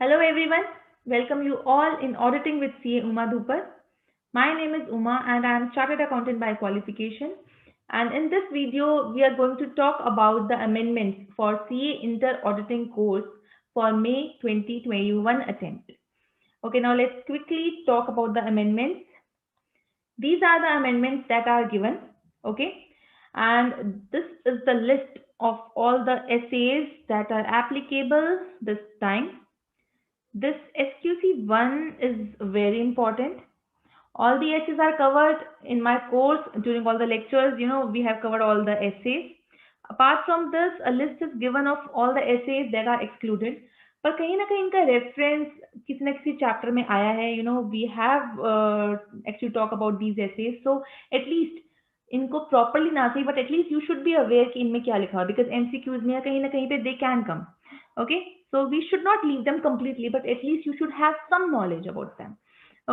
Hello everyone, welcome you all in Auditing with CA Uma Dhupar. My name is Uma and I am Chartered Accountant by qualification. And in this video, we are going to talk about the amendments for CA Inter Auditing course for May 2021 attempt. Okay, now let's quickly talk about the amendments. These are the amendments that are given. Okay, and this is the list of all the essays that are applicable this time. This SQC1 is very important. All the essays are covered in my course during all the lectures. We have covered all the essays. Apart from this, a list is given of all the essays that are excluded. पर कहीं ना कहीं इनका reference किसी न किसी chapter में आया है. We have actually talk about these essays, so at least इनको प्रॉपरली ना सही, but at least you should be aware कि इनमें क्या लिखा हुआ, बिकॉज एमसीक्यूज में कहीं ना कहीं पे they can come. Okay, so we should not leave them completely, but at least you should have some knowledge about them.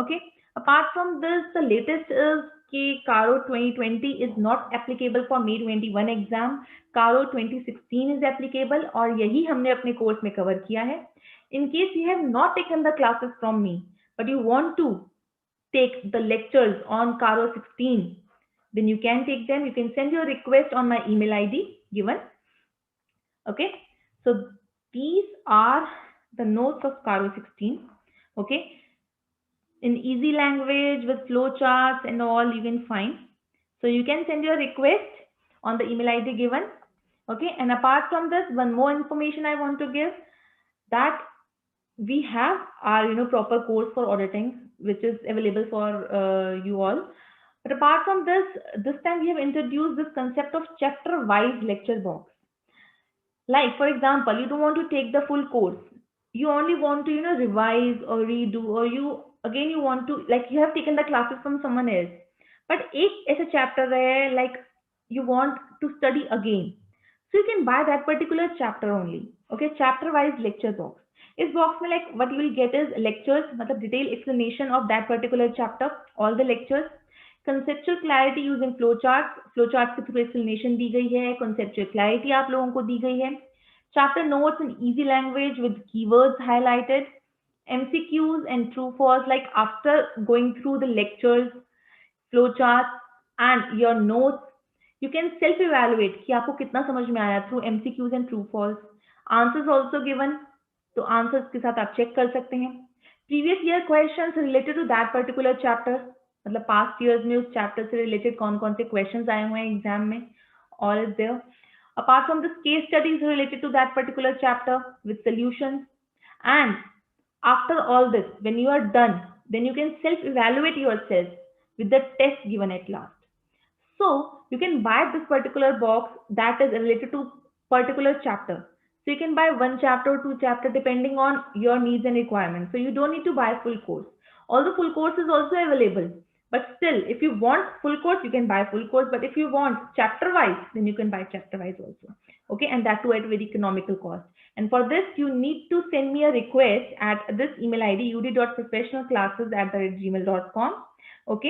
Okay, apart from this, the latest is कि CARO 2020 is not applicable for May 21 exam. CARO 2016 is applicable और यही हमने अपने course में cover किया है. In case you have not taken the classes from me, but you want to take the lectures on CARO 16, then you can take them. You can send your request on my email ID given. Okay, so these are the notes of CARO 16. Okay, in easy language with flowcharts and all you can find. So you can send your request on the email ID given. Okay, and apart from this, one more information I want to give, that we have our proper course for auditing which is available for you all. But apart from this time we have introduced this concept of chapter wise lecture box. Like, for example, you don't want to take the full course. You only want to, revise or redo, or you want to, like, you have taken the classes from someone else. But एक ऐसा chapter है, like, you want to study again. So you can buy that particular chapter only. Okay, chapter wise lecture box. इस box में, like, what you will get is lectures, मतलब detailed explanation of that particular chapter, all the lectures. Conceptual clarity using flowchart के through explanation दी गई है. Conceptual clarity आप लोगों को दी गई है. Chapter notes in easy language with keywords highlighted. MCQs and true false, like after going through the lectures, flowcharts and your notes, you can self evaluate कि आपको कितना समझ में आया through MCQs and true false. Answers also given, तो answers के साथ आप चेक कर सकते हैं. Previous year questions related to that particular chapter, मतलब पास्ट ईयर्स में उस चैप्टर से रिलेटेड कौन कौन से क्वेश्चंस आए हुए हैं एग्जाम में, all is there. Apart from this, case studies related to that particular chapter with solutions. And after all this, when you are done, then you can self evaluate yourself with the test given at last. So you can buy this particular box that is related to particular chapter. So you can buy one chapter or two chapter depending on your needs and requirements. So you don't need to buy full course. Although full course is also available, but still, if you want full course, you can buy full course. But if you want chapter wise, then you can buy chapter wise also. Okay, and that too at very economical cost. And for this, you need to send me a request at this email ID, ud.professionalclasses@gmail.com. Okay.